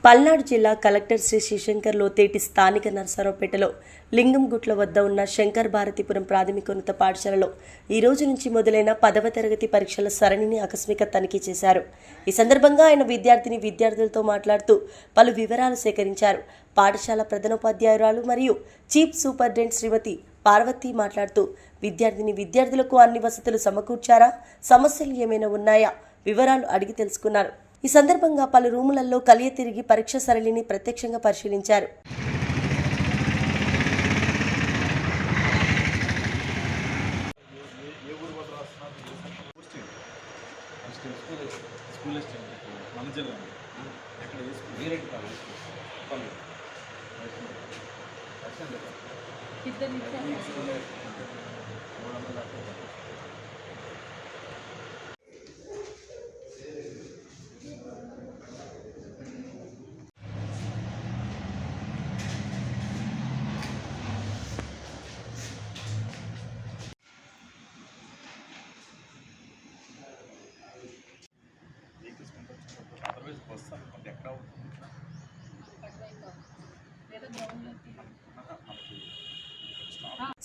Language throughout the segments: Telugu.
పల్నాడు జిల్లా కలెక్టర్ శ్రీ శివశంకర్ లోతేటి స్థానిక నరసరావుపేటలో లింగంగుట్ల వద్ద ఉన్న శంకర్ భారతీపురం ప్రాథమికోన్నత పాఠశాలలో ఈ రోజు నుంచి మొదలైన 10వ తరగతి పరీక్షల సరళిని ఆకస్మిక తనిఖీ చేశారు. ఈ సందర్భంగా ఆయన విద్యార్థులతో మాట్లాడుతూ పలు వివరాలు సేకరించారు. పాఠశాల ప్రధానోపాధ్యాయురాలు మరియు చీఫ్ సూపరింటెండెంట్ శ్రీమతి పార్వతి మాట్లాడుతూ విద్యార్థులకు అన్ని వసతులు సమకూర్చారా, సమస్యలు ఏమైనా ఉన్నాయా వివరాలు అడిగి తెలుసుకున్నారు. ఈ సందర్భంగా పలు రూములలో కలియ తిరిగి పరీక్ష సరళిని ప్రత్యక్షంగా పరిశీలించారు.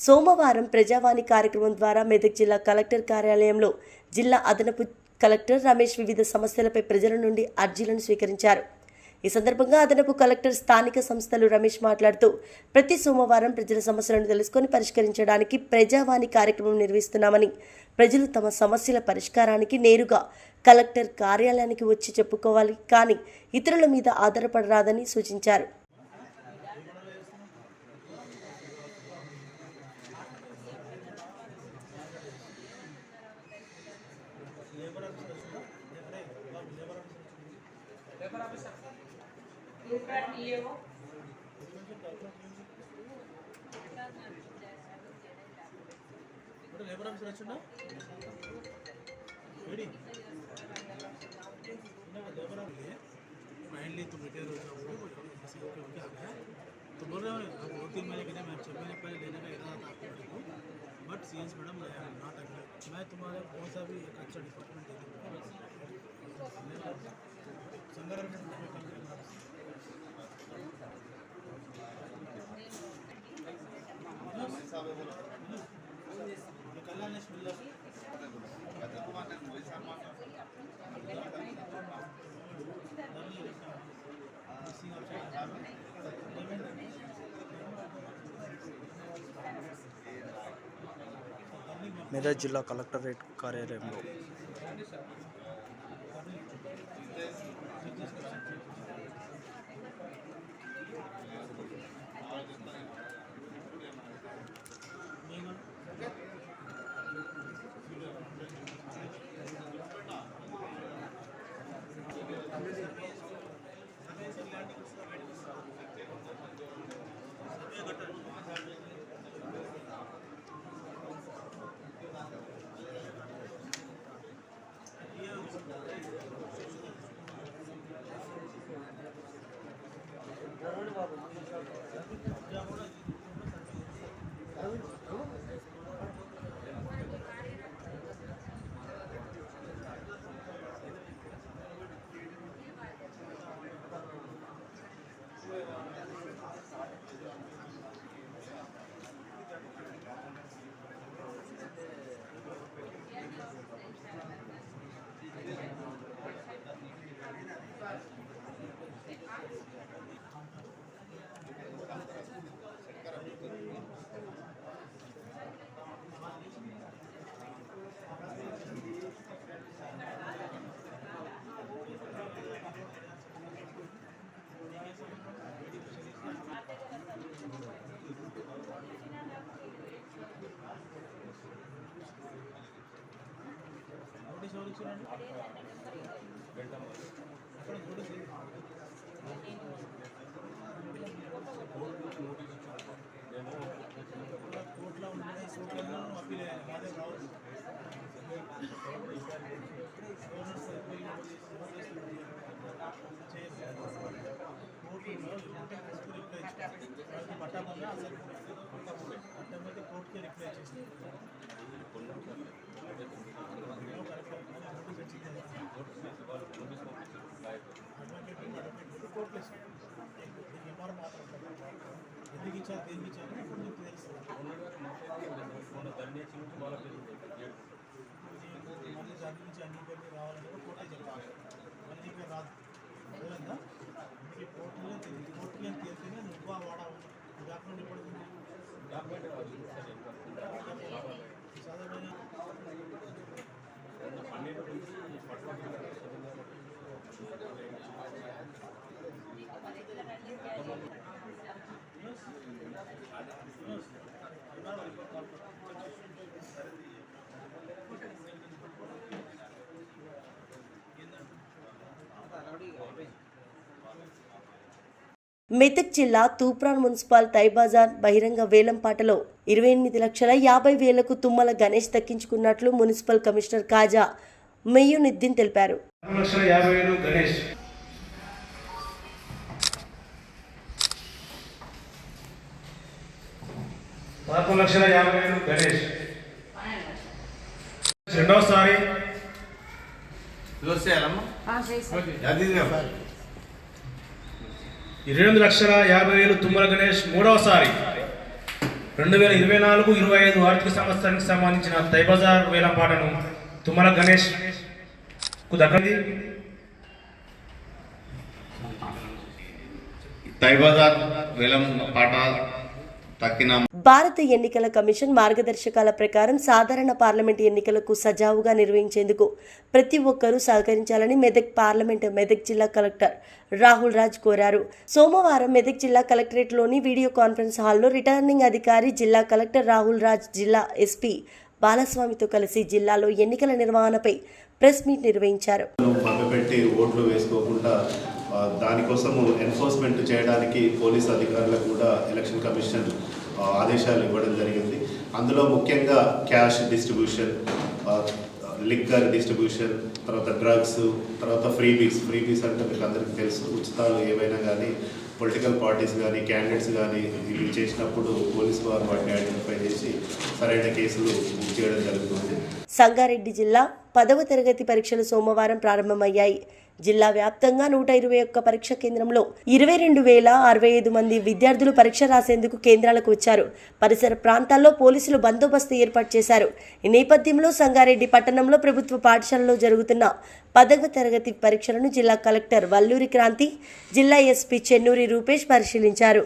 సోమవారం ప్రజావాణి కార్యక్రమం ద్వారా మెదక్ జిల్లా కలెక్టర్ కార్యాలయంలో జిల్లా అదనపు కలెక్టర్ రమేష్ వివిధ సమస్యలపై ప్రజల నుండి అర్జీలను స్వీకరించారు. ఈ సందర్భంగా అదనపు కలెక్టర్ స్థానిక సంస్థలు రమేష్ మాట్లాడుతూ ప్రతి సోమవారం ప్రజల సమస్యలను తెలుసుకొని పరిష్కరించడానికి ప్రజావాణి కార్యక్రమం నిర్వహిస్తున్నామని, ప్రజలు తమ సమస్యల పరిష్కారానికి నేరుగా కలెక్టర్ కార్యాలయానికి వచ్చి చెప్పుకోవాలి, కానీ ఇతరుల మీద ఆధారపడరాదని సూచించారు. फाइनली तुम रिटायर हो जाओगे, ओके आ गया तो बोल रहे हो 2-3 महीने के लिए मैं 6 महीने पहले लेने का इरादा था आपको, but CS madam not agree. मैं तुम्हारे कौन सा भी एक अच्छा डिपार्टमेंट दे दूँगा. संदर्भ మెదక్ జిల్లా కలెక్టరేట్ కార్యాలయంలో రిపోర్ట్లు ఇస్తాను ఎంఆర్ మాట్లాడతాను ఎందుకు ఇచ్చారు దేనికి ఇచ్చారు ఇప్పుడు మీకు తెలుస్తుంది మళ్ళీ దాని నుంచి అన్ని పేర్లు రావాలంటే కోర్టే చెప్తాను మళ్ళీ నీకు రాదు అదేవిధంగా మీకు కోర్టులో కోర్టులో తెలిస్తేనే నువ్వు వాడా డాక్యుమెంట్ ఇప్పుడు చదవమైన మెదక్ జిల్లా తూప్రాన్ మున్సిపల్ తైబాజార్ బహిరంగ వేలంపాటలో 28,50,000కు తుమ్మల గణేష్ దక్కించుకున్నట్లు మున్సిపల్ కమిషనర్ కాజా మెయ్యునిద్దీన్ తెలిపారు. 11,50,000 గణేష్ 11,50,000 గణేష్ రెండోసారి 28,50,000 తుమ్మల గణేష్ మూడవసారి 2024-25 ఆర్థిక సంవత్సరానికి సంబంధించిన తైబజార్ వేలంపాటను తుమ్మల గణేష్ కు దక్కింది. తైబజార్ వేలం పాట తక్కిన భారత ఎన్నికల కమిషన్ మార్గదర్శకాల ప్రకారం సాధారణ పార్లమెంటు ఎన్నికలకు సజావుగా నిర్వహించేందుకు ప్రతి ఒక్కరూ సహకరించాలని మెదక్ జిల్లా కలెక్టర్ రాహుల్ రాజ్ కోరారు. సోమవారం మెదక్ జిల్లా కలెక్టరేట్లోని వీడియో కాన్ఫరెన్స్ హాల్లో రిటర్నింగ్ అధికారి జిల్లా కలెక్టర్ రాహుల్ రాజ్, జిల్లా ఎస్పీ బాలస్వామితో కలిసి జిల్లాలో ఎన్నికల నిర్వహణపై ప్రెస్ మీట్ నిర్వహించారు. ఓట్లు వేసుకోకుండా దానికోసం ఎన్ఫోర్స్మెంట్ చేయడానికి పోలీస్ అధికారులకు కూడా ఎలక్షన్ కమిషన్ ఆదేశాలు ఇవ్వడం జరిగింది. అందులో ముఖ్యంగా క్యాష్ డిస్ట్రిబ్యూషన్, లిక్కర్ డిస్ట్రిబ్యూషన్, తర్వాత డ్రగ్స్, తర్వాత ఫ్రీబీస్ అంటే మీకు అందరికీ తెలుసు. ఉచితాలు ఏవైనా కానీ పొలిటికల్ పార్టీస్ కానీ క్యాండిడేట్స్ కానీ ఇవి చేసినప్పుడు పోలీసు వారు వాటిని ఐడెంటిఫై చేసి సరైన కేసులు బుక్ చేయడం జరుగుతుంది. సంగారెడ్డి జిల్లా 10వ తరగతి పరీక్షలు సోమవారం ప్రారంభమయ్యాయి. జిల్లా వ్యాప్తంగా 121 పరీక్ష కేంద్రంలో 22,065 మంది విద్యార్థులు పరీక్ష రాసేందుకు కేంద్రాలకు వచ్చారు. పరిసర ప్రాంతాల్లో పోలీసులు బందోబస్తు ఏర్పాటు చేశారు. ఈ నేపథ్యంలో సంగారెడ్డి పట్టణంలో ప్రభుత్వ పాఠశాలలో జరుగుతున్న 10వ తరగతి పరీక్షలను జిల్లా కలెక్టర్ వల్లూరి క్రాంతి, జిల్లా ఎస్పీ చెన్నూరి రూపేష్ పరిశీలించారు.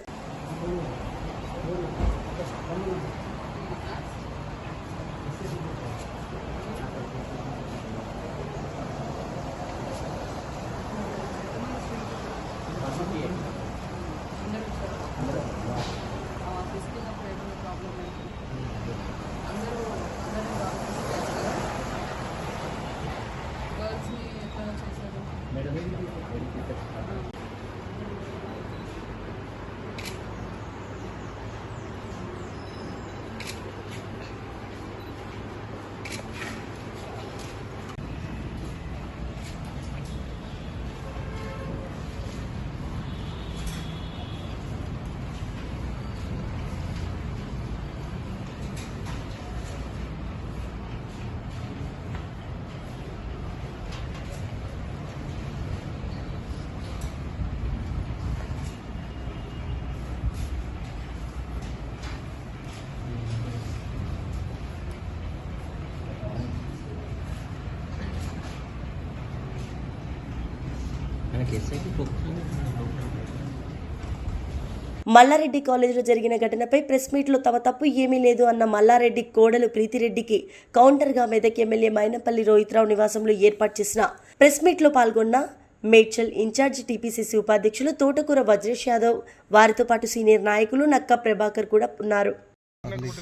మల్లారెడ్డి కాలేజీలో జరిగిన ఘటనపై ప్రెస్ మీట్లో తమ తప్పు ఏమీ లేదు అన్న మల్లారెడ్డి కోడలు ప్రీతిరెడ్డికి కౌంటర్గా మెదక్ ఎమ్మెల్యే మైనంపల్లి రోహిత్రావు నివాసంలో ఏర్పాటు చేసిన ప్రెస్ మీట్లో పాల్గొన్న మేడ్చల్ ఇన్ఛార్జి టీపీసీసీ ఉపాధ్యక్షులు తోటకూర వజ్రేష్ యాదవ్, వారితో పాటు సీనియర్ నాయకులు నక్కా ప్రభాకర్ కూడా ఉన్నారు.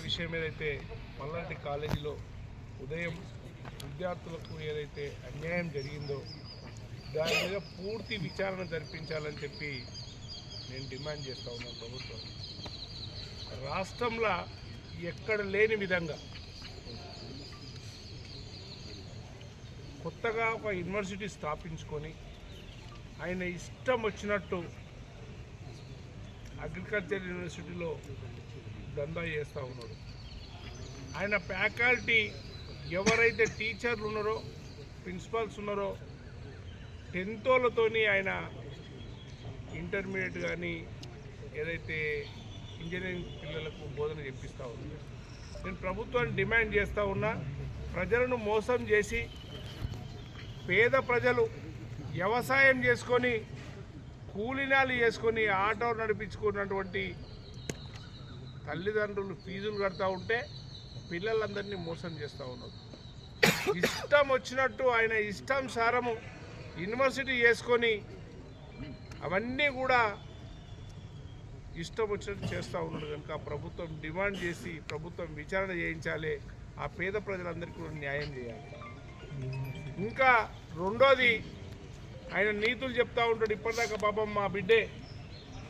విషయం ఏదైతే మల్లారెడ్డి కాలేజీలో ఉదయం విద్యార్థులకు ఏదైతే అన్యాయం జరిగిందో దాని మీద పూర్తి విచారణ జరిపించాలని చెప్పి నేను డిమాండ్ చేస్తూ ఉన్నాను ప్రభుత్వం. రాష్ట్రంలో ఎక్కడ లేని విధంగా కొత్తగా ఒక యూనివర్సిటీ స్థాపించుకొని ఆయన ఇష్టం వచ్చినట్టు అగ్రికల్చర్ యూనివర్సిటీలో దందా చేస్తూ ఉన్నాడు. ఆయన ఫ్యాకల్టీ ఎవరైతే టీచర్లు ఉన్నారో, ప్రిన్సిపాల్స్ ఉన్నారో, 10th వాళ్ళతోని ఆయన ఇంటర్మీడియట్ కానీ ఏదైతే ఇంజనీరింగ్ పిల్లలకు బోధన చెప్పిస్తూ ఉంది. నేను ప్రభుత్వాన్ని డిమాండ్ చేస్తూ ఉన్నా, ప్రజలను మోసం చేసి పేద ప్రజలు వ్యవసాయం చేసుకొని కూలీనాలు చేసుకొని ఆటో నడిపించుకున్నటువంటి తల్లిదండ్రులు ఫీజులు కడతా ఉంటే పిల్లలందరినీ మోసం చేస్తూ ఉన్నారు. ఇష్టం వచ్చినట్టు ఆయన ఇష్టానుసారము యూనివర్సిటీ చేసుకొని అవన్నీ కూడా ఇష్టం వచ్చినట్టు చేస్తూ ఉన్నాడు. కనుక ప్రభుత్వం డిమాండ్ చేసి ప్రభుత్వం విచారణ చేయించాలి, ఆ పేద ప్రజలందరికీ కూడా న్యాయం చేయాలి. ఇంకా రెండోది, ఆయన నీతులు చెప్తా ఉంటాడు. ఇప్పటిదాకా పాపం మా బిడ్డే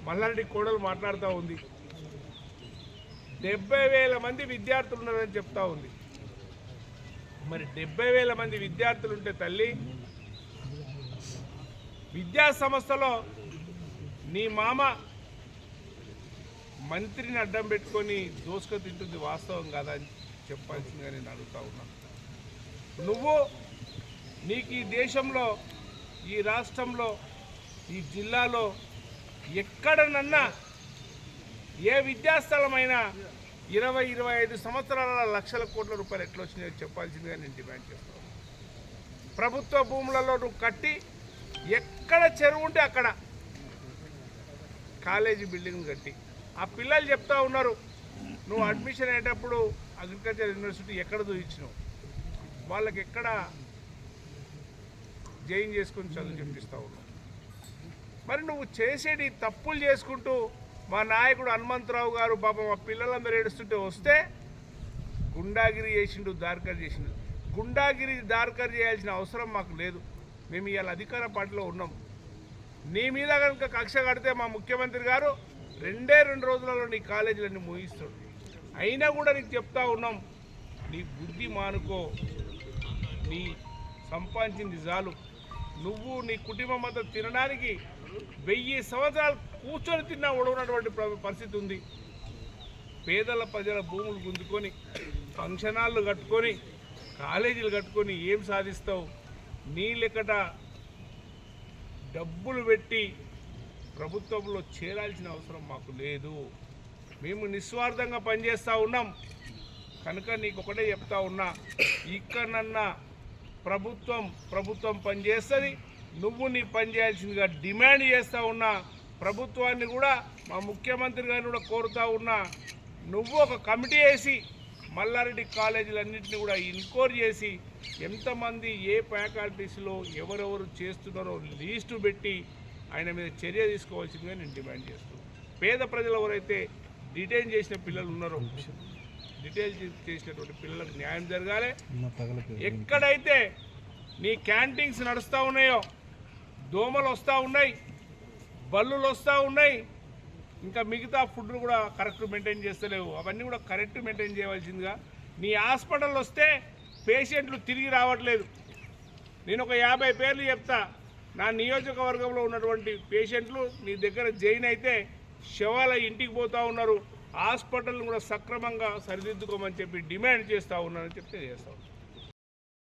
మల్లారెడ్డి కోడలు మాట్లాడుతూ ఉంది. 70,000 మంది విద్యార్థులు ఉన్నారని చెప్తా ఉంది. మరి 70,000 మంది విద్యార్థులు ఉంటే తల్లి, విద్యా సంస్థలో నీ మామ మంత్రిని అడ్డం పెట్టుకొని దోసుక తింటుంది వాస్తవం కాదా అని చెప్పాల్సిందిగా నేను అడుగుతా ఉన్నా. నీకు ఈ దేశంలో, ఈ రాష్ట్రంలో, ఈ జిల్లాలో ఎక్కడనన్నా ఏ విద్యాస్థలమైనా 20-25 సంవత్సరాల లక్షల కోట్ల రూపాయలు ఎట్లా వచ్చినాయో చెప్పాల్సిందిగా నేను డిమాండ్ చేస్తాను. ప్రభుత్వ భూములలో నువ్వు కట్టి ఎక్కడ చెరువు ఉంటే అక్కడ కాలేజీ బిల్డింగ్ కట్టి ఆ పిల్లలు చెప్తా ఉన్నారు, నువ్వు అడ్మిషన్ అయ్యేటప్పుడు అగ్రికల్చర్ యూనివర్సిటీ ఎక్కడ చూపించినావు, వాళ్ళకి ఎక్కడ జైన్ చేసుకుని చదువు చెప్పిస్తూ ఉన్నావు. మరి నువ్వు చేసేది తప్పులు చేసుకుంటూ మా నాయకుడు హనుమంతరావు గారు పాపం మా పిల్లలందరూ ఏడుస్తుంటే వస్తే గుండాగిరి చేసిండు, దార్కర్ చేసిండు. గుండాగిరి దార్కర్ చేయాల్సిన అవసరం మాకు లేదు. మేము ఇవాళ అధికార పార్టీలో ఉన్నాం. నీ మీద కనుక కక్ష కడితే మా ముఖ్యమంత్రి గారు 2 రోజులలో నీ కాలేజీలన్నీ ముగిస్తాడు. అయినా కూడా నీకు చెప్తా ఉన్నాం, నీ బుద్ధి మానుకో, నీ సంపాదించింది చాలు. నువ్వు నీ కుటుంబం అంతా తినడానికి 1000 సంవత్సరాలు కూర్చొని తిన్నా ఉడవనటువంటి పరిస్థితి ఉంది. పేదల ప్రజల భూములు గుంజుకొని ఫంక్షన్ హాళ్ళు కట్టుకొని కాలేజీలు కట్టుకొని ఏం సాధిస్తావు? నీ లెక్కట డబ్బులు పెట్టి ప్రభుత్వంలో చేరాల్సిన అవసరం మాకు లేదు. మేము నిస్వార్థంగా పనిచేస్తూ ఉన్నాం. కనుక నీకు ఒకటే చెప్తా ఉన్నా, ఇక్కడనన్నా ప్రభుత్వం పనిచేస్తుంది, నువ్వు నీ పని చేయాల్సిందిగా డిమాండ్ చేస్తూ ఉన్నా. ప్రభుత్వాన్ని కూడా మా ముఖ్యమంత్రి గారిని కూడా కోరుతూ ఉన్నా, నువ్వు ఒక కమిటీ వేసి మల్లారెడ్డి కాలేజీలన్నింటినీ కూడా ఇన్క్వైరీ చేసి ఎంతమంది ఏ ఫ్యాకల్టీస్లో ఎవరెవరు చేస్తున్నారో లిస్టు పెట్టి ఆయన మీద చర్య తీసుకోవాల్సిందిగా నేను డిమాండ్ చేస్తున్నాను. పేద ప్రజలు ఎవరైతే డిటైన్ చేసిన పిల్లలు ఉన్నారో, డిటైన్ చేసినటువంటి పిల్లలకు న్యాయం జరగాలి. ఎక్కడైతే నీ క్యాంటీన్స్ నడుస్తూ ఉన్నాయో, దోమలు వస్తూ ఉన్నాయి, బల్లులు వస్తూ ఉన్నాయి, ఇంకా మిగతా ఫుడ్ కూడా కరెక్ట్ మెయింటైన్ చేస్తలేవు, అవన్నీ కూడా కరెక్ట్ మెయింటైన్ చేయవలసిందిగా. నీ హాస్పిటల్ వస్తే పేషెంట్లు తిరిగి రావట్లేదు. నేను ఒక 50 పేర్లు చెప్తా. నా నియోజకవర్గంలో ఉన్నటువంటి పేషెంట్లు నీ దగ్గర జైన్ అయితే శవాల ఇంటికి పోతూ ఉన్నారు. హాస్పిటల్ని కూడా సక్రమంగా సరిదిద్దుకోమని చెప్పి డిమాండ్ చేస్తూ ఉన్నానని చెప్తే చేస్తాను.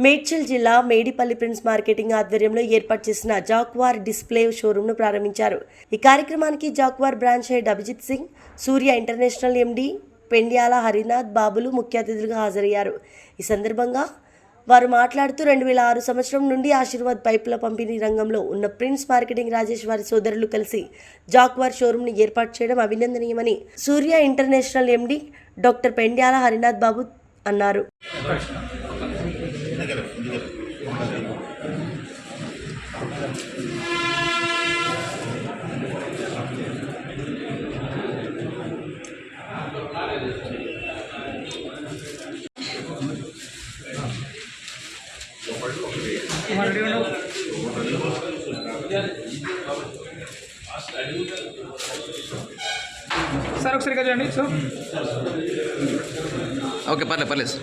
మేడ్చల్ జిల్లా మేడిపల్లి ప్రిన్స్ మార్కెటింగ్ ఆధ్వర్యంలో ఏర్పాటు చేసిన జాక్వార్ డిస్ప్లే షోరూంను ప్రారంభించారు. ఈ కార్యక్రమానికి jaguar branch head Abhijit Singh, Surya international MD Pendyala Harinath బాబులు ముఖ్య అతిథులుగా హాజరయ్యారు. ఈ సందర్భంగా వారు మాట్లాడుతూ 2006 సంవత్సరం నుండి ఆశీర్వాద్ పైపుల పంపిణీ రంగంలో ఉన్న ప్రిన్స్ మార్కెటింగ్ రాజేష్ వారి సోదరులు కలిసి జాక్వార్ షోరూంని ఏర్పాటు చేయడం అభినందనీయమని Surya international MD doctor Pendyala Harinath Babu అన్నారు. సార్ ఒకసారి ఇక్కడ చూడండి. సో ఓకే, పర్లేదు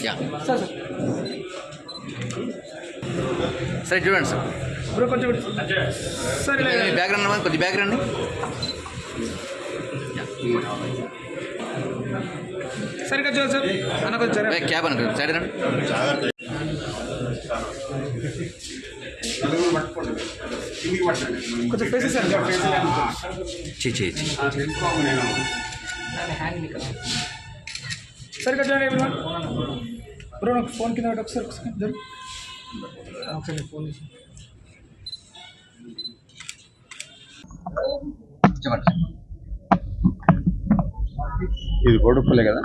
యా సార్ సరే చూడండి సార్. బ్రో కొంచెం సార్ బ్యాక్గ్రౌండ్ అన్నమాట, కొద్ది బ్యాక్గ్రౌండ్ సార్ ఇక్కడ చూడండి సార్. అన్న కొంచెం క్యాబ్ అనుకో సైడ్ రండి. కొంచెం ఫేసెస్ చేయి సరిగ్గా చూడండి everyone. బ్రో నాకు ఫోన్ కింద పెట్టి ఒకసారి జరుగు. ఒకసారి ఫోన్ తీసి ఇది బోడుప్పలే కదా.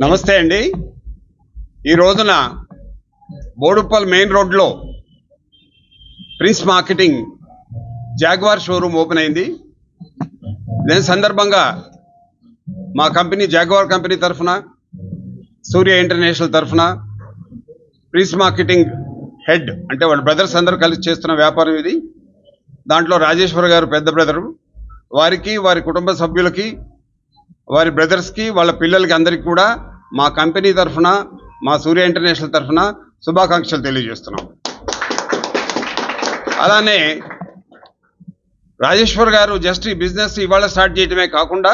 నమస్తే అండి. ఈ రోజున బోడుప్పల్ మెయిన్ రోడ్లో prince marketing jaguar showroom open అయింది. దీని సందర్భంగా మా కంపెనీ జాగ్వార్ కంపెనీ తరఫున, సూర్య ఇంటర్నేషనల్ తరఫున, ప్రిన్స్ మార్కెటింగ్ హెడ్ అంటే వాళ్ళ బ్రదర్స్ అందరూ కలిసి చేస్తున్న వ్యాపారం ఇది. దాంట్లో రాజేశ్వర్ గారు పెద్ద బ్రదరు, వారికి, వారి కుటుంబ సభ్యులకి, వారి బ్రదర్స్కి, వాళ్ళ పిల్లలకి అందరికీ కూడా మా కంపెనీ తరఫున, మా సూర్య ఇంటర్నేషనల్ తరఫున శుభాకాంక్షలు తెలియజేస్తున్నాం. అలానే రాజేశ్వర్ గారు జస్ట్ ఈ బిజినెస్ ఇవాళ స్టార్ట్ చేయడమే కాకుండా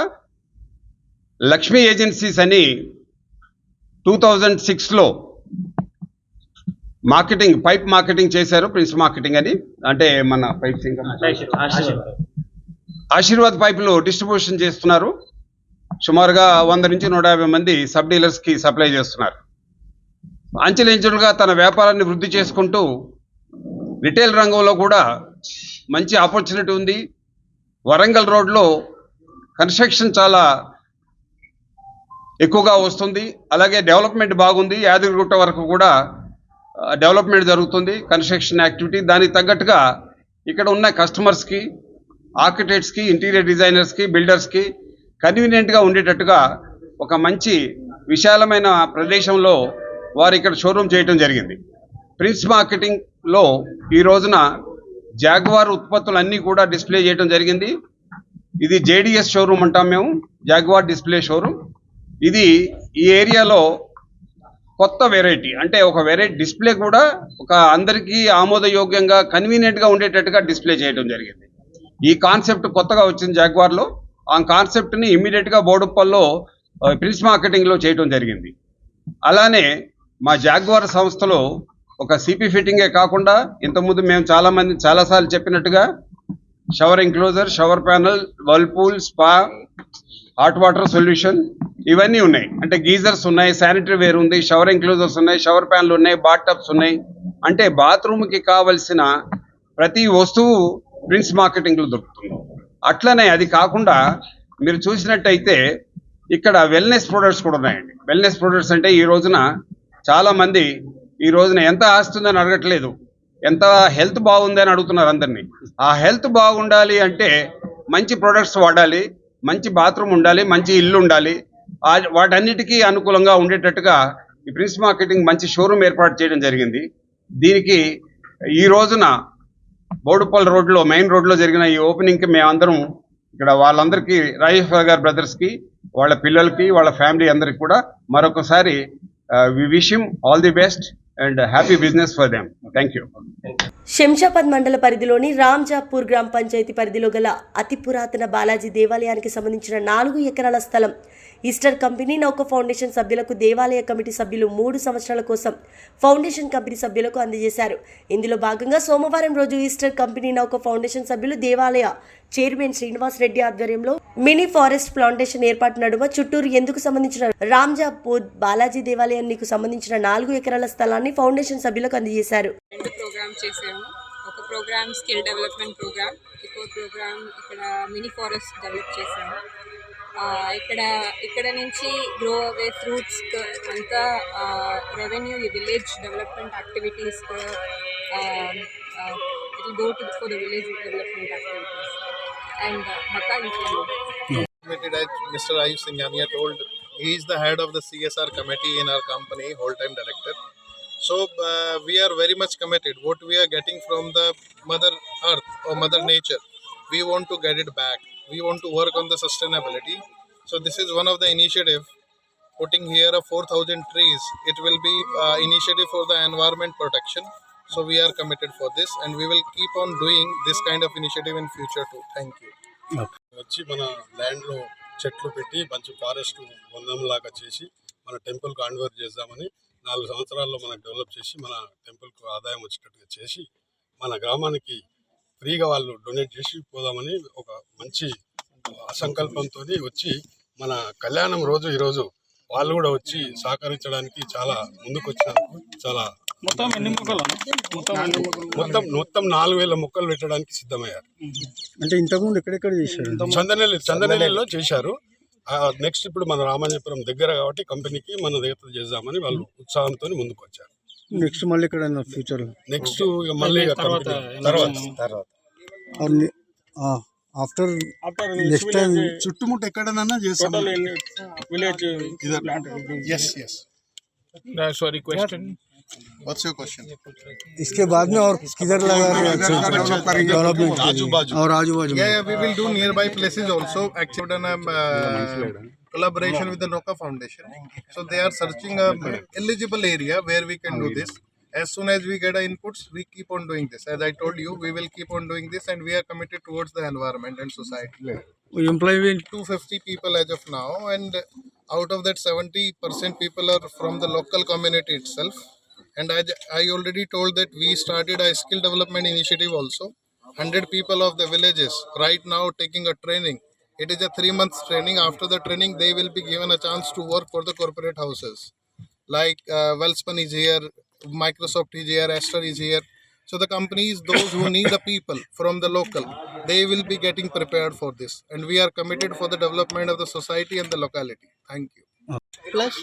లక్ష్మీ ఏజెన్సీస్ అని 2006లో మార్కెటింగ్, పైప్ మార్కెటింగ్ చేశారు. ప్రిన్స్ మార్కెటింగ్ అని, అంటే మన పైప్స్ ఇంకా ఆశీర్వాద్ పైపులు డిస్ట్రిబ్యూషన్ చేస్తున్నారు. సుమారుగా 100 నుంచి 150 మంది సబ్ డీలర్స్కి సప్లై చేస్తున్నారు. అంచెలంచెలుగా తన వ్యాపారాన్ని వృద్ధి చేసుకుంటూ రిటైల్ రంగంలో కూడా మంచి ఆపర్చునిటీ ఉంది. వరంగల్ రోడ్లో కన్స్ట్రక్షన్ చాలా ఎక్కువగా వస్తుంది. అలాగే డెవలప్మెంట్ బాగుంది. యాదగిరిగుట్ట వరకు కూడా డెవలప్మెంట్ జరుగుతుంది, కన్స్ట్రక్షన్ యాక్టివిటీ. దానికి తగ్గట్టుగా ఇక్కడ ఉన్న కస్టమర్స్కి, ఆర్కిటెక్ట్స్కి, ఇంటీరియర్ డిజైనర్స్కి, బిల్డర్స్కి కన్వీనియంట్గా ఉండేటట్టుగా ఒక మంచి విశాలమైన ప్రదేశంలో వారు ఇక్కడ షోరూమ్ చేయడం జరిగింది. ప్రిన్స్ మార్కెటింగ్లో ఈ రోజున జాగ్వార్ ఉత్పత్తులన్నీ కూడా డిస్ప్లే చేయడం జరిగింది. ఇది జేడిఎస్ షోరూమ్ అంటాం మేము, జాగ్వార్ డిస్ప్లే షోరూమ్. ఇది ఈ ఏరియాలో కొత్త వెరైటీ, అంటే ఒక వెరైటీ డిస్ప్లే కూడా ఒక అందరికీ ఆమోదయోగ్యంగా, కన్వీనియంట్గా ఉండేటట్టుగా డిస్ప్లే చేయడం జరిగింది. ఈ కాన్సెప్ట్ కొత్తగా వచ్చింది జాగ్వార్లో. ఆ కాన్సెప్ట్ని ఇమ్మీడియట్గా బోడుప్పల్లో ప్రిన్స్ మార్కెటింగ్లో చేయడం జరిగింది. అలానే మా జాగ్వార్ సంస్థలో ఒక సిపి ఫిట్టింగే కాకుండా ఇంతకుముందు మేము చాలాసార్లు చెప్పినట్టుగా shower enclosure, shower panel, Whirlpool, spa, hot water solution ఇవన్నీ ఉన్నాయి. అంటే గీజర్స్ ఉన్నాయి, శానిటరీ వేర్ ఉంది, షవర్ ఎంక్లోజర్స్ ఉన్నాయి, షవర్ ప్యాన్లు ఉన్నాయి, బాత్ టబ్స్ ఉన్నాయి. అంటే బాత్రూమ్కి కావలసిన ప్రతి వస్తువు ప్రిన్స్ మార్కెటింగ్లో దొరుకుతుంది. అట్లనే అది కాకుండా మీరు చూసినట్టయితే ఇక్కడ వెల్నెస్ ప్రొడక్ట్స్ కూడా ఉన్నాయండి. వెల్నెస్ ప్రొడక్ట్స్ అంటే ఈ రోజున చాలామంది ఈ రోజున ఎంత ఆస్తుందని అడగట్లేదు, ఎంత హెల్త్ బాగుంది అని అడుగుతున్నారు అందరినీ. ఆ హెల్త్ బాగుండాలి అంటే మంచి ప్రొడక్ట్స్ వాడాలి, మంచి బాత్రూమ్ ఉండాలి, మంచి ఇల్లు ఉండాలి. వాటన్నిటికీ అనుకూలంగా ఉండేటట్టుగా ఈ ప్రిన్స్ మార్కెటింగ్ మంచి షోరూమ్ ఏర్పాటు చేయడం జరిగింది. దీనికి ఈ రోజున బోడుప్పల్ రోడ్లో, మెయిన్ రోడ్లో జరిగిన ఈ ఓపెనింగ్కి మేమందరం ఇక్కడ వాళ్ళందరికీ, రాజేశ్వర్ గారి బ్రదర్స్కి, వాళ్ళ పిల్లలకి, వాళ్ళ ఫ్యామిలీ అందరికి కూడా మరొకసారి we wish him all the best and happy business for them. Thank you. Shamshabad మండల పరిధిలోని రామ్జాపూర్ గ్రామ పంచాయతీ పరిధిలో గల అతి పురాతన బాలాజీ దేవాలయానికి సంబంధించిన 4 ఎకరాల స్థలం ఈస్టర్ కంపెనీ నౌక ఫౌండేషన్ సభ్యులకు దేవాలయ కమిటీ సభ్యులు 3 సంవత్సరాల కోసం ఫౌండేషన్ కంపెనీ సభ్యులకు అందజేశారు. ఇందులో భాగంగా సోమవారం రోజు ఈస్టర్ కంపెనీ నౌక ఫౌండేషన్ సభ్యులు దేవాలయ చైర్మన్ శ్రీనివాస్ రెడ్డి ఆధ్వర్యంలో మినీ ఫారెస్ట్ ప్లాంటేషన్ ఏర్పాటు నడుమ చుట్టూరు ఎందుకు సంబంధించిన రామ్జాపూర్ బాలాజీ దేవాలయానికి సంబంధించిన 4 ఎకరాల స్థలాన్ని ఫౌండేషన్ సభ్యులకు అందజేశారు. ప్రోగ్రామ్ చేసాము. ఒక ప్రోగ్రామ్ స్కిల్ డెవలప్మెంట్ ప్రోగ్రామ్, ఇంకో ప్రోగ్రామ్ ఇక్కడ మినీ ఫారెస్ట్ డెవలప్ చేసాము. ఇక్కడ నుంచి గ్రో అవే ఫ్రూట్స్ అంతా revenue, village development activities, it will go to for the village development activities and Maka committed, as Mr. Ayush Singhania told, he is the head of the CSR committee in our company, whole-time director. So we are very much committed. What we are getting from the Mother Earth or Mother Nature, we want to get it back. We want to work on the sustainability. So this is one of the initiative, putting here a 4,000 trees. It will be initiative for the environment protection. So we are committed for this and we will keep on doing this kind of initiative in future too. Thank you. వచ్చి మన ల్యాండ్లో చెట్లు పెట్టి మంచి ఫారెస్ట్ వందంలాగా చేసి మన టెంపుల్కు కన్వర్ట్ చేద్దామని 4 సంవత్సరాల్లో మనం డెవలప్ చేసి మన టెంపుల్కు ఆదాయం వచ్చేటట్టుగా చేసి మన గ్రామానికి ఫ్రీగా వాళ్ళు డొనేట్ చేసి పోదామని ఒక మంచి సంకల్పంతో వచ్చి మన కళ్యాణం రోజు ఈరోజు వాళ్ళు కూడా వచ్చి సహకరించడానికి చాలా ముందుకు వచ్చినందుకు చాలా మొత్తం ఎన్ని మొక్కలు మొత్తం 4000 మొక్కలు పెట్టడానికి సిద్ధమయ్యారు. అంటే ఇంతకుముందు ఎక్కడెక్కడ చేశారు? చందనెల్లిలో చేశారు. నెక్స్ట్ ఇప్పుడు మన రామాజపురం దగ్గర కాబట్టి కంపెనీకి మన దగ్గర చేద్దామని వాళ్ళు ఉత్సాహంతో ముందుకు వచ్చారు. నెక్స్ట్ మళ్ళీ ఎక్కడైనా ఫ్యూచర్ నెక్స్ట్ మళ్ళీ తర్వాత ఆఫ్టర్ నెక్స్ట్ టైం చుట్టుముట్టు ఎక్కడైనా చేస్తాం. Village sorry question What's your question? इसके बाद में और किधर लगा डेवलपमेंट और आजू बाजू? Yeah, we will do nearby places also. Actually, done collaboration with the Loka Foundation. So they are searching a eligible area where we can do this. As soon as we get inputs, we keep on doing this. As I told you, we will keep on doing this, and we are committed towards the environment and society. We employ 250 people as of now, and out of that 70% people are from the local community itself. And I already told that we started a skill development initiative also. 100 people of the villages right now taking a training. It is a 3 months training. After the training, they will be given a chance to work for the corporate houses. Like Wellspun is here, Microsoft is here, Aster is here. So the companies, those who need the people from the local, they will be getting prepared for this. And we are committed for the development of the society and the locality. Thank you. Plus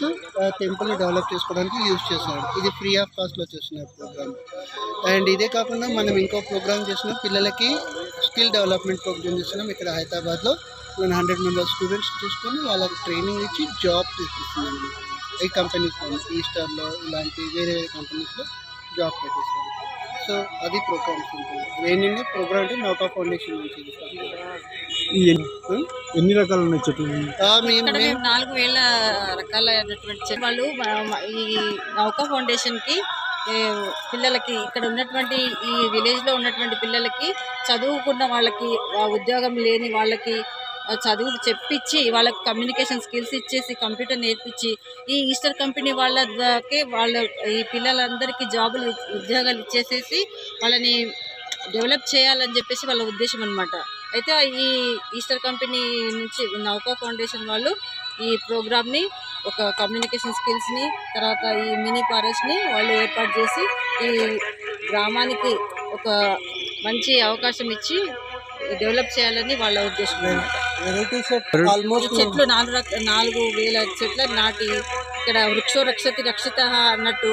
టెంపుల్ని డెవలప్ చేసుకోవడానికి యూజ్ చేస్తున్నాడు. ఇది ఫ్రీ ఆఫ్ కాస్ట్లో చేస్తున్న ప్రోగ్రామ్. అండ్ ఇదే కాకుండా మనం ఇంకో ప్రోగ్రామ్ చేస్తున్నాం, పిల్లలకి స్కిల్ డెవలప్మెంట్ ప్రోగ్రామ్ చేస్తున్నాం. ఇక్కడ హైదరాబాద్లో 100 మెంబర్స్ స్టూడెంట్స్ తీసుకొని వాళ్ళకి ట్రైనింగ్ ఇచ్చి జాబ్ తెప్పిస్తున్నాం. ఈ కంపెనీస్లో ఈస్టర్లో ఇలాంటి వేరే వేరే కంపెనీస్లో జాబ్ పెట్టిస్తాం. సో అది ప్రోగ్రామ్స్ ఉంటుంది. ఏంటంటే ప్రోగ్రామ్ అంటే నౌకా ఫౌండేషన్ నుంచి ఎన్ని రకాలు ఉన్నాయి చెట్లు? ఇక్కడ మేము 4000 రకాలైనటువంటి చెట్లు వాళ్ళు ఈ నౌకా ఫౌండేషన్కి పిల్లలకి ఇక్కడ ఉన్నటువంటి ఈ విలేజ్లో ఉన్నటువంటి పిల్లలకి చదువుకున్న వాళ్ళకి ఉద్యోగం లేని వాళ్ళకి చదువు చెప్పించి వాళ్ళకి కమ్యూనికేషన్ స్కిల్స్ ఇచ్చేసి కంప్యూటర్ నేర్పించి ఈ ఈస్టర్ కంపెనీ వాళ్ళకి వాళ్ళ ఈ పిల్లలందరికీ ఉద్యోగాలు ఇచ్చేసేసి వాళ్ళని డెవలప్ చేయాలని చెప్పేసి వాళ్ళ ఉద్దేశం అనమాట. అయితే ఈ ఈస్టర్ కంపెనీ నుంచి నౌకా ఫౌండేషన్ వాళ్ళు ఈ ప్రోగ్రామ్ని ఒక కమ్యూనికేషన్ స్కిల్స్ని తర్వాత ఈ మినీ ఫారెస్ట్ని వాళ్ళు ఏర్పాటు చేసి ఈ గ్రామానికి ఒక మంచి అవకాశం ఇచ్చి డెవలప్ చేయాలని వాళ్ళ ఉద్దేశం అనమాట. చెట్లు 4000 చెట్ల నాటి ఇక్కడ వృక్షో రక్షతి రక్షిత అన్నట్టు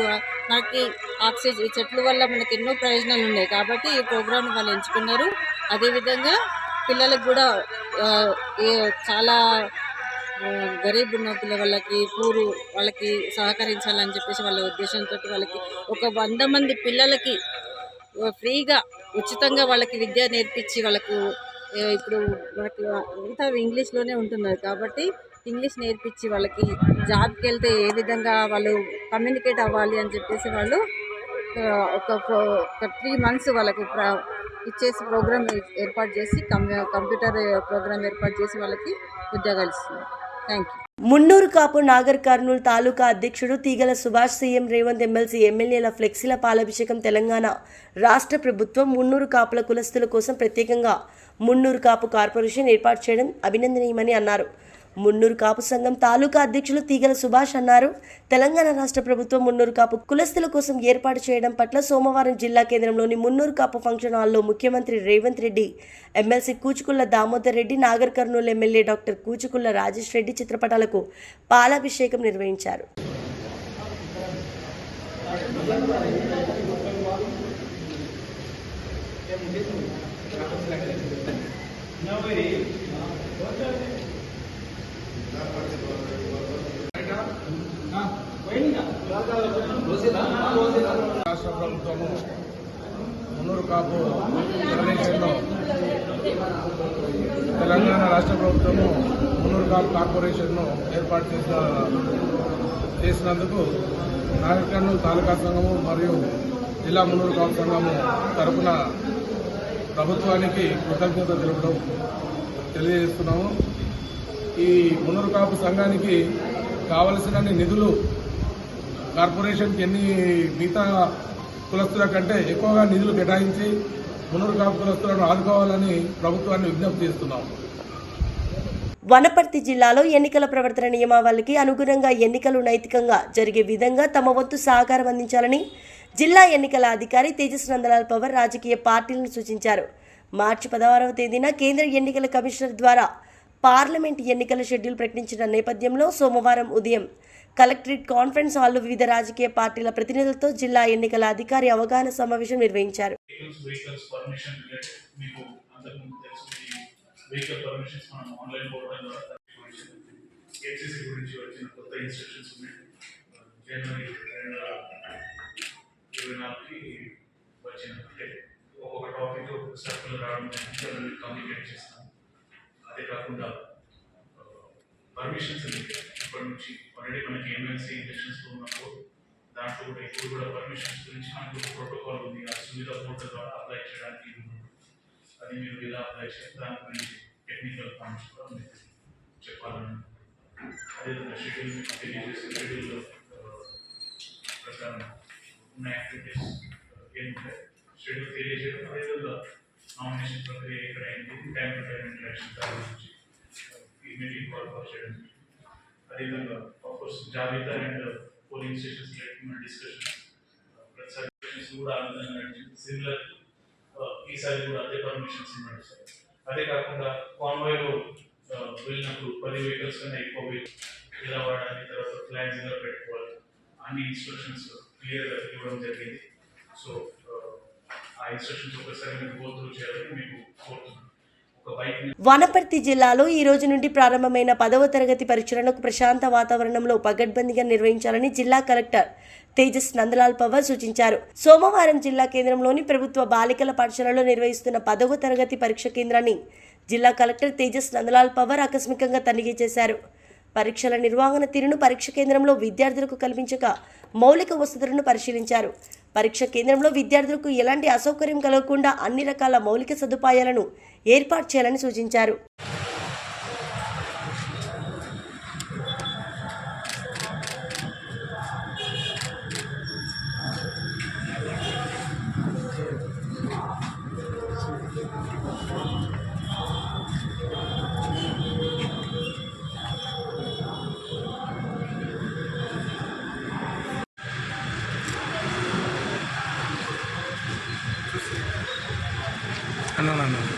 మనకి ఆక్సిజన్ చెట్ల వల్ల మనకి ఎన్నో ప్రయోజనాలు ఉన్నాయి కాబట్టి ఈ ప్రోగ్రామ్ వాళ్ళు ఎంచుకున్నారు. అదేవిధంగా పిల్లలకు కూడా చాలా గరీబ్ ఉన్న వాళ్ళకి వాళ్ళకి సహకరించాలని చెప్పేసి వాళ్ళ ఉద్దేశంతో వాళ్ళకి ఒక 100 మంది పిల్లలకి ఫ్రీగా ఉచితంగా వాళ్ళకి విద్య నేర్పించి వాళ్ళకు ఇప్పుడు మనకి అంతా ఇంగ్లీష్లోనే ఉంటున్నారు కాబట్టి ఇంగ్లీష్ నేర్పించి వాళ్ళకి జాబ్కి వెళ్తే ఏ విధంగా వాళ్ళు కమ్యూనికేట్ అవ్వాలి అని చెప్పేసి వాళ్ళు ఒక 3 months వాళ్ళకు ఇచ్చేసి ప్రోగ్రామ్ ఏర్పాటు చేసి కంప్యూటర్ ప్రోగ్రామ్ ఏర్పాటు చేసి వాళ్ళకి ఉద్యోగాలు ఇస్తున్నారు. Thank you. మున్నూరు కాపు నాగర్ కర్నూలు తాలూకా అధ్యక్షుడు తీగల సుభాష్, సీఎం రేవంత్, ఎమ్మెల్సీ ఎమ్మెల్యేల ఫ్లెక్సీల పాలాభిషేకం. తెలంగాణ రాష్ట్ర ప్రభుత్వం మున్నూరు కాపుల కులస్తుల కోసం ప్రత్యేకంగా మున్నూరు కాపు కార్పొరేషన్ ఏర్పాటు చేయడం అభినందనీయమని అన్నారు. మున్నూరు కాపు సంఘం తాలూకా అధ్యక్షులు తీగల సుభాష్ అన్నారు. తెలంగాణ రాష్ట్ర ప్రభుత్వం మున్నూరు కాపు కులస్తుల కోసం ఏర్పాటు చేయడం పట్ల సోమవారం జిల్లా కేంద్రంలోని మున్నూరు కాపు ఫంక్షన్ హాల్లో ముఖ్యమంత్రి Revanth Reddy, MLC Kuchukulla Damodar Reddy, Nagar Kurnool MLA doctor Kuchukulla Rajesh Reddy చిత్రపటాలకు పాలాభిషేకం నిర్వహించారు. రాష్ట్ర ప్రభుత్వము మున్నూరు కాపు ఫెడరేషన్లో తెలంగాణ రాష్ట్ర ప్రభుత్వము మున్నూరు కాపు కార్పొరేషన్ను ఏర్పాటు చేసినందుకు నాగర్ కర్నూలు తాలూకా సంఘము మరియు జిల్లా మున్నూరు కాపు సంఘము తరఫున ప్రభుత్వానికి కృతజ్ఞత తెలియజేస్తున్నాము. ఈ మున్నూరు కాపు సంఘానికి కావలసిన నిధులు కార్పొరేషన్కి మిగతా కులస్తుల కంటే ఎక్కువగా నిధులు కేటాయించి పునర్కాపుకులస్తులను ఆదుకోవాలని ప్రభుత్వాన్ని విజ్ఞప్తి చేస్తున్నాం. వనపర్తి జిల్లాలో ఎన్నికల ప్రవర్తన నియమావళికి అనుగుణంగా ఎన్నికలు నైతికంగా జరిగే విధంగా తమ వంతు సహకారం అందించాలని జిల్లా ఎన్నికల అధికారి తేజస్ నందలాల్ పవర్ రాజకీయ పార్టీలను సూచించారు. మార్చి 16వ తేదీన కేంద్ర ఎన్నికల కమిషనర్ ద్వారా పార్లమెంట్ ఎన్నికల షెడ్యూల్ ప్రకటించిన నేపథ్యంలో సోమవారం ఉదయం కలెక్టరేట్ కాన్ఫరెన్స్ హాల్లో వివిధ రాజకీయ పార్టీల ప్రతినిధులతో జిల్లా ఎన్నికల అధికారి అవగాహన సమావేశం నిర్వహించారు. వెహికల్ పర్మిషన్స్ మనం ఆన్లైన్ పోర్టల్ ద్వారా ఏసీసీ గురించి వచ్చిన కొత్త ఇన్స్ట్రక్షన్స్ ఉన్నాయి. జనవరి 2024కి వచ్చిన ఒక్కొక్క టాపిక్ సర్కులర్ రావడం కమ్యూనికేట్ చేస్తాం. అదే కాకుండా పర్మిషన్స్ ఇప్పటి నుంచి ఆల్రెడీ మనకి ఎమ్మెల్సీ ఇంజక్షన్స్తో ఉన్నప్పుడు దాంట్లో కూడా ఇప్పుడు కూడా పర్మిషన్స్ గురించి మనకు ప్రోటోకాల్ ఉంది. ఆ సువిధ పోర్టల్ ద్వారా అప్లై చేయడానికి అది మీరు ఎలా అప్లై చేస్తే దాని గురించి టెక్నికల్ పాయింట్స్ కూడా మీకు చెప్పాలని అదేవిధంగా షెడ్యూల్ తెలియజేసే షెడ్యూల్ ప్రకారం ఉన్న యాక్టివిటీస్ ఏంటంటే షెడ్యూల్ తెలియజేయడం, అదేవిధంగా నామినేషన్ ప్రక్రియ ఎక్కడ అయింది, టైం టు టైం ఇంటరాక్షన్ గురించి ఈ మీటింగ్ కాల్ ఫర్ చేయడం. అదేవిధంగా ఆఫ్కోర్స్ జాబితా అండ్ పోలింగ్ స్టేషన్స్ మన డిస్కషన్స్ ప్రతిసారి కూడా ఆ విధంగా నడిచింది. సిమిలర్ ఈసారి కూడా అదే పర్మిషన్స్ ఉన్నాయి సార్. అదే కాకుండా కాన్వాయ్లో వెళ్ళినప్పుడు 10 వెహికల్స్ కన్నా ఎక్కువ ఎలా వాడాలి, తర్వాత ఫ్లాగ్స్ ఎలా పెట్టుకోవాలి, అన్ని ఇన్స్ట్రక్షన్స్ క్లియర్గా ఇవ్వడం జరిగింది. సో ఆ ఇన్స్ట్రక్షన్స్ ఒకసారి మీరు గో త్రూ చేయాలని మీకు కోరుతున్నాను. వనపర్తి జిల్లాలో ఈ రోజు నుండి ప్రారంభమైన 10వ తరగతి పరీక్షలను ప్రశాంత వాతావరణంలో పగడ్బందీగా నిర్వహించాలని జిల్లా కలెక్టర్ తేజస్ నందలాల్ పవర్ సూచించారు. సోమవారం జిల్లా కేంద్రంలోని ప్రభుత్వ బాలికల పాఠశాలలో నిర్వహిస్తున్న 10వ తరగతి పరీక్ష కేంద్రాన్ని జిల్లా కలెక్టర్ తేజస్ నందలాల్ పవర్ ఆకస్మికంగా తనిఖీ చేశారు. పరీక్షల నిర్వహణ తీరును పరీక్ష కేంద్రంలో విద్యార్థులకు కల్పించక మౌలిక వసతులను పరిశీలించారు. పరీక్ష కేంద్రంలో విద్యార్థులకు ఎలాంటి అసౌకర్యం కలగకుండా అన్ని రకాల మౌలిక సదుపాయాలను ఏర్పాటు చేయాలని సూచించారు. No.